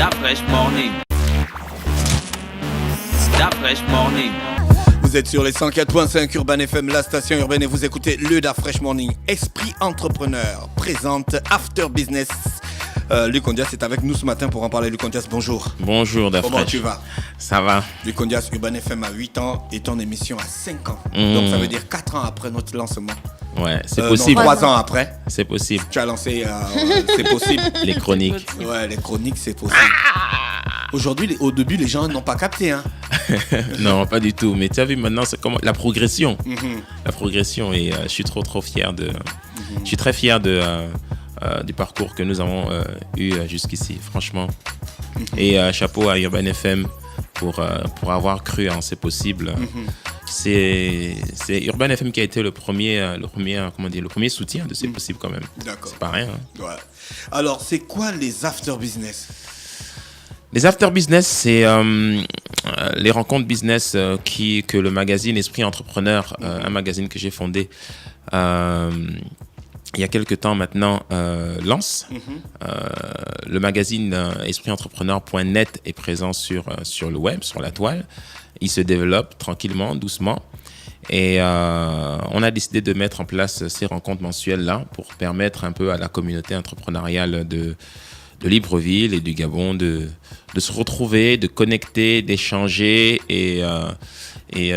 Fresh Morning. Fresh Morning. Vous êtes sur les 104.5 Urban FM, la station urbaine, et vous écoutez le Fresh Morning. Esprit Entrepreneur présente After Business. Luc Ondias est avec nous ce matin pour en parler. Luc Ondias, bonjour. Bonjour Dafresh. Comment tu vas? Ça va. Luc Ondias, Urban FM a 8 ans et ton émission a 5 ans. Donc ça veut dire 4 ans après notre lancement. Ouais, c'est possible. Non, 3 ans après. C'est possible. Tu as lancé, c'est possible. Les chroniques. Ouais, les chroniques, c'est possible. Aujourd'hui, au début, les gens n'ont pas capté. Hein. Non, pas du tout. Mais tu as vu maintenant, c'est comme la progression. La progression. Et je suis trop fier de. Je suis très fier du parcours que nous avons eu jusqu'ici, franchement. Et chapeau à Urban FM pour avoir cru en c'est possible. C'est Urban FM qui a été le premier soutien de c'est possible quand même. D'accord. C'est pas rien. Hein. Ouais. Alors, c'est quoi les after business? Les after business, c'est les rencontres business que le magazine Esprit Entrepreneur, un magazine que j'ai fondé il y a quelques temps maintenant, lance. Le magazine espritentrepreneur.net est présent sur le web, sur la toile. Il se développe tranquillement, doucement. Et on a décidé de mettre en place ces rencontres mensuelles-là pour permettre un peu à la communauté entrepreneuriale de Libreville et du Gabon de se retrouver, de connecter, d'échanger et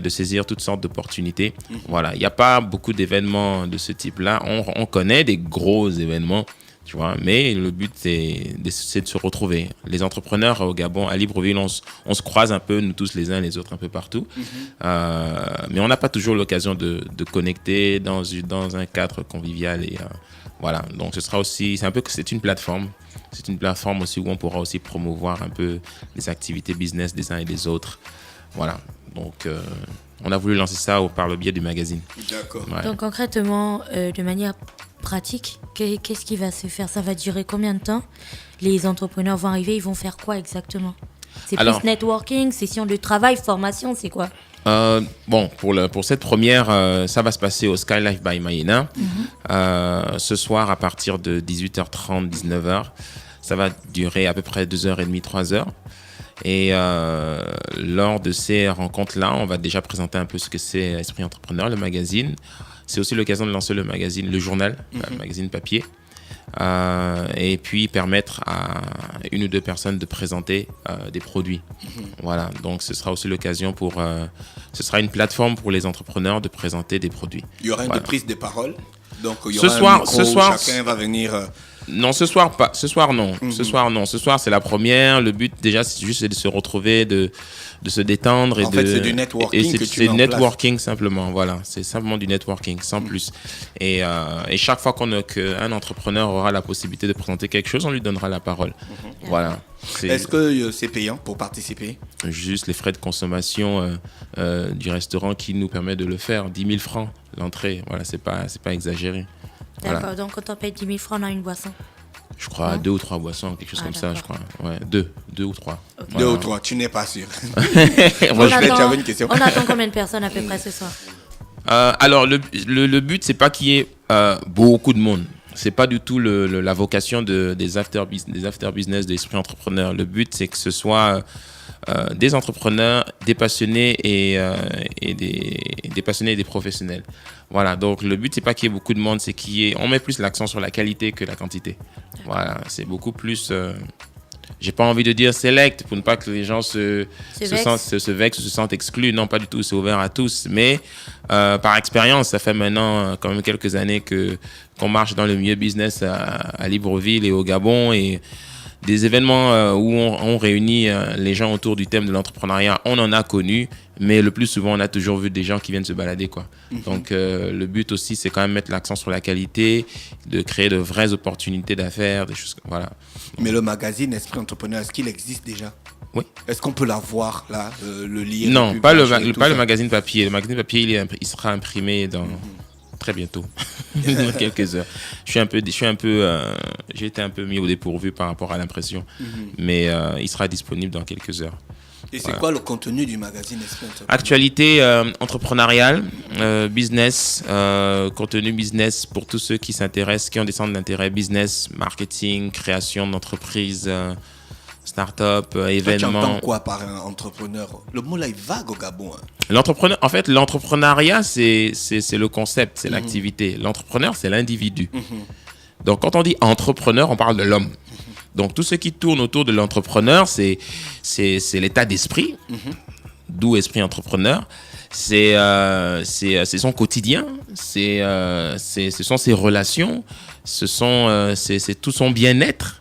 de saisir toutes sortes d'opportunités. Voilà, il n'y a pas beaucoup d'événements de ce type-là. On connaît des gros événements, tu vois, mais le but, c'est de se retrouver. Les entrepreneurs au Gabon, à Libreville, on se croise un peu, nous tous les uns les autres, un peu partout. Mais on n'a pas toujours l'occasion de connecter dans un cadre convivial. Et voilà, donc ce sera aussi, c'est une plateforme. C'est une plateforme aussi où on pourra aussi promouvoir un peu les activités business des uns et des autres. Voilà, donc on a voulu lancer ça par le biais du magazine. D'accord. Ouais. Donc concrètement, de manière pratique, qu'est-ce qui va se faire? Ça va durer combien de temps? Les entrepreneurs vont arriver, ils vont faire quoi exactement? C'est plus networking, session de travail, formation, c'est quoi? Bon, pour cette première, ça va se passer au Sky Life by Maïna. Ce soir, à partir de 18h30, 19h. Ça va durer à peu près 2h30, 3h. Et lors de ces rencontres-là, on va déjà présenter un peu ce que c'est Esprit Entrepreneur, le magazine. C'est aussi l'occasion de lancer le magazine, le journal, le magazine papier. Et puis permettre à une ou deux personnes de présenter des produits. Voilà, donc ce sera aussi l'occasion ce sera une plateforme pour les entrepreneurs de présenter des produits. Il y aura une prise de parole. Donc il y ce aura un micro, soir, chacun va venir. Non, ce soir pas. Ce soir non. Ce soir non. Ce soir c'est la première. Le but déjà c'est juste de se retrouver, de se détendre En fait, c'est du networking que tu c'est mets du en networking simplement. Voilà, c'est simplement du networking sans plus. Et chaque fois qu'un entrepreneur aura la possibilité de présenter quelque chose, on lui donnera la parole. Voilà. Est-ce que c'est payant pour participer? Juste les frais de consommation du restaurant qui nous permet de le faire, 10 000 francs l'entrée. Voilà, c'est pas exagéré. D'accord, Voilà. donc quand on paye 10 000 francs, on a une boisson. Je crois 2 ou 3 boissons, quelque chose comme ça, je crois. Ouais, 2 ou 3. Okay. Voilà. 2 ou 3, tu n'es pas sûr. Moi, tu avais une question. On attend combien de personnes à peu près ce soir? Alors, le but, c'est pas qu'il y ait beaucoup de monde. C'est pas du tout la vocation des after business de l'esprit entrepreneur. Le but, c'est que ce soit des entrepreneurs, des passionnés et des passionnés et des professionnels. Voilà, donc le but, c'est pas qu'il y ait beaucoup de monde, c'est on met plus l'accent sur la qualité que la quantité. Voilà, c'est beaucoup plus... j'ai pas envie de dire select pour ne pas que les gens se vexent, se sentent exclus. Non, pas du tout, c'est ouvert à tous. Mais par expérience, ça fait maintenant quand même quelques années qu'on marche dans le milieu business à Libreville et au Gabon. Et des événements où on réunit les gens autour du thème de l'entrepreneuriat, on en a connu. Mais le plus souvent, on a toujours vu des gens qui viennent se balader, quoi. Donc, le but aussi, c'est quand même mettre l'accent sur la qualité, de créer de vraies opportunités d'affaires, des choses comme voilà. Mais le magazine Esprit Entrepreneur, est-ce qu'il existe déjà? Oui. Est-ce qu'on peut l'avoir, là, le lire? Non, pas le magazine papier. Le magazine papier, il sera imprimé dans très bientôt, dans quelques heures. J'ai été un peu mis au dépourvu par rapport à l'impression, mais il sera disponible dans quelques heures. Et c'est quoi le contenu du magazine Esprit Entrepreneur? Actualité entrepreneuriale, business, contenu business pour tous ceux qui s'intéressent, qui ont des centres d'intérêt business, marketing, création d'entreprise. start-up, Tu événements. entends quoi par un entrepreneur? Le mot là est vague au Gabon. L'entrepreneuriat, c'est le concept, c'est l'activité. L'entrepreneur, c'est l'individu. Donc, quand on dit entrepreneur, on parle de l'homme. Donc, tout ce qui tourne autour de l'entrepreneur, c'est l'état d'esprit, d'où esprit entrepreneur. C'est son quotidien, ce sont ses relations, c'est tout son bien-être.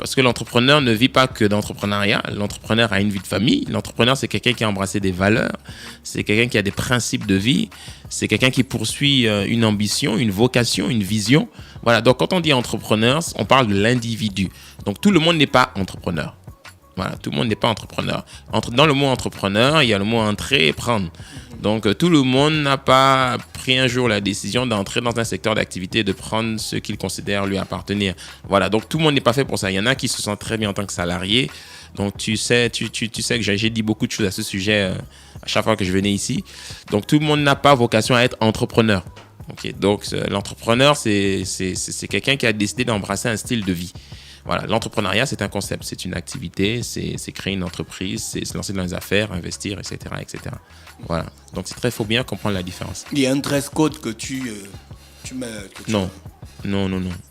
Parce que l'entrepreneur ne vit pas que d'entrepreneuriat. L'entrepreneur a une vie de famille. L'entrepreneur, c'est quelqu'un qui a embrassé des valeurs. C'est quelqu'un qui a des principes de vie. C'est quelqu'un qui poursuit une ambition, une vocation, une vision. Voilà. Donc, quand on dit entrepreneur, on parle de l'individu. Donc, tout le monde n'est pas entrepreneur. Voilà, tout le monde n'est pas entrepreneur. Dans le mot entrepreneur, il y a le mot entrer et prendre. Donc, tout le monde n'a pas pris un jour la décision d'entrer dans un secteur d'activité et de prendre ce qu'il considère lui appartenir. Voilà, donc tout le monde n'est pas fait pour ça. Il y en a qui se sentent très bien en tant que salarié. Donc, tu sais que j'ai dit beaucoup de choses à ce sujet à chaque fois que je venais ici. Donc, tout le monde n'a pas vocation à être entrepreneur. Okay, donc, l'entrepreneur, c'est quelqu'un qui a décidé d'embrasser un style de vie. Voilà, l'entrepreneuriat, c'est un concept, c'est une activité, c'est créer une entreprise, c'est se lancer dans les affaires, investir, etc., etc. Voilà, donc c'est faut bien comprendre la différence. Il y a un dress code que tu mets... Non,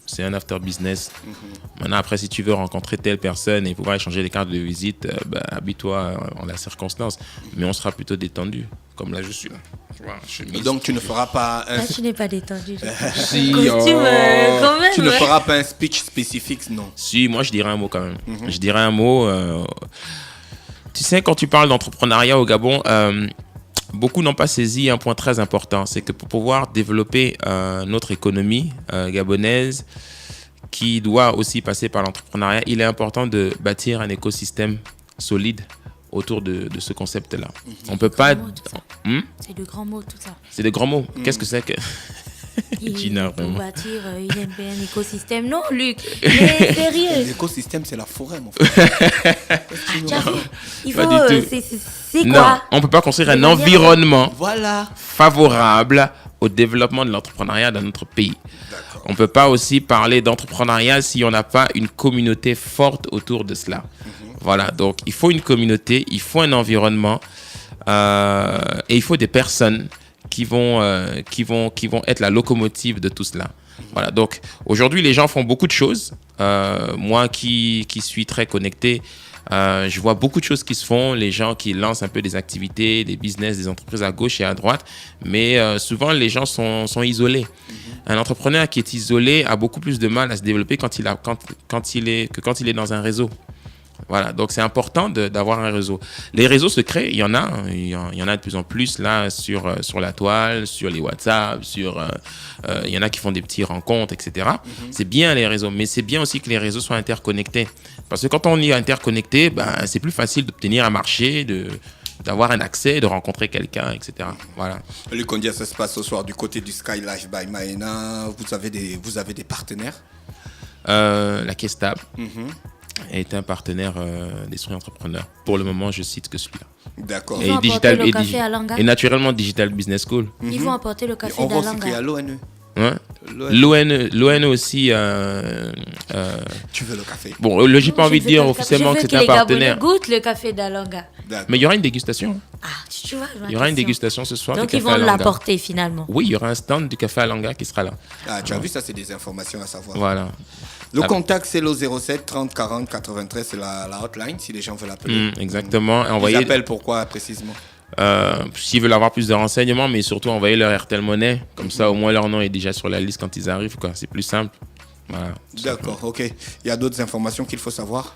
c'est un after business. Maintenant, après, si tu veux rencontrer telle personne et pouvoir échanger des cartes de visite, habille-toi en la circonstance. Mais on sera plutôt détendu, comme là je suis là. Donc tu ne feras pas un... Là, tu n'es pas détendu. Si, Costume, quand même. Tu ne feras pas un speech spécifique, non? Si, moi je dirais un mot quand même. Je dirais un mot. Tu sais, quand tu parles d'entrepreneuriat au Gabon, beaucoup n'ont pas saisi un point très important. C'est que pour pouvoir développer notre économie gabonaise, qui doit aussi passer par l'entrepreneuriat, il est important de bâtir un écosystème solide autour de ce concept-là. On peut pas... C'est de grands mots, tout ça. C'est de grands mots. Qu'est-ce que c'est que... Gina, pour bâtir un écosystème. Non, Luc, mais sérieux. L'écosystème, c'est la forêt, mon frère. Il faut... C'est quoi? Non, on ne peut pas construire un environnement favorable au développement de l'entrepreneuriat dans notre pays. D'accord. On ne peut pas aussi parler d'entrepreneuriat si on n'a pas une communauté forte autour de cela. Voilà, donc il faut une communauté, il faut un environnement et il faut des personnes qui vont être la locomotive de tout cela. Voilà, donc aujourd'hui les gens font beaucoup de choses. Moi qui suis très connecté, je vois beaucoup de choses qui se font, les gens qui lancent un peu des activités, des business, des entreprises à gauche et à droite, mais souvent les gens sont isolés. Un entrepreneur qui est isolé a beaucoup plus de mal à se développer quand il est dans un réseau. Voilà, donc c'est important d'avoir un réseau. Les réseaux se créent, il y en a de plus en plus là sur la toile, sur les WhatsApp, il y en a qui font des petites rencontres, etc. C'est bien les réseaux, mais c'est bien aussi que les réseaux soient interconnectés. Parce que quand on est interconnecté, c'est plus facile d'obtenir un marché, d'avoir un accès, de rencontrer quelqu'un, etc. Voilà. Le Condia, ça se passe ce soir du côté du Sky Life by Maena. Vous avez des partenaires? La Kestab. Est un partenaire d'Esprit Entrepreneur. Pour le moment, je cite que celui-là. D'accord. Et naturellement, Digital Business School. Ils vont apporter le café d'Alanga. On va aussi créer à l'ONE. Hein? L'ONE aussi. Tu veux le café? Bon, j'ai pas envie de dire officiellement que c'est un partenaire. Goûte le café d'Alanga. Mais il y aura une dégustation. Ah, tu vois. Il y aura une dégustation ce soir. Donc ils vont l'apporter finalement. Oui, il y aura un stand du café Alanga qui sera là. Ah, tu as vu, ça, c'est des informations à savoir. Voilà. Le contact, c'est le 07 30 40 93, c'est la hotline si les gens veulent appeler. Exactement. Ils appellent pourquoi précisément? S'ils veulent avoir plus de renseignements, mais surtout envoyer leur RTL Monnaie. Comme ça, au moins, leur nom est déjà sur la liste quand ils arrivent. C'est plus simple. Voilà, d'accord, ok. Il y a d'autres informations qu'il faut savoir?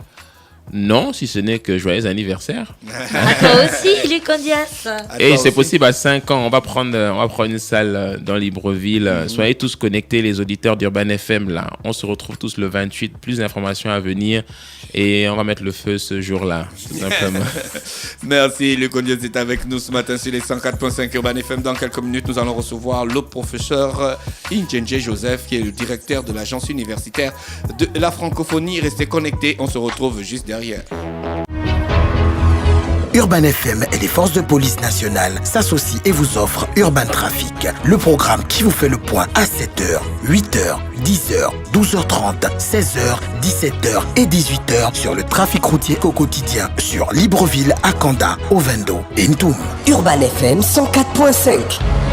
Non, si ce n'est que joyeux anniversaire. À toi aussi, Luc Condias. Et c'est possible à 5 ans. On va prendre une salle dans Libreville. Soyez tous connectés, les auditeurs d'Urban FM. Là. On se retrouve tous le 28. Plus d'informations à venir. Et on va mettre le feu ce jour-là, tout simplement. Merci, Luc Condias est avec nous ce matin sur les 104.5 Urban FM. Dans quelques minutes, nous allons recevoir le professeur Injenje Joseph, qui est le directeur de l'agence universitaire de la francophonie. Restez connectés. On se retrouve juste derrière. Urban FM et les forces de police nationales s'associent et vous offrent Urban Trafic, le programme qui vous fait le point à 7h, 8h, 10h, 12h30, 16h, 17h et 18h sur le trafic routier au quotidien sur Libreville, Akanda, Ovendo et Ntoum. Urban FM 104.5.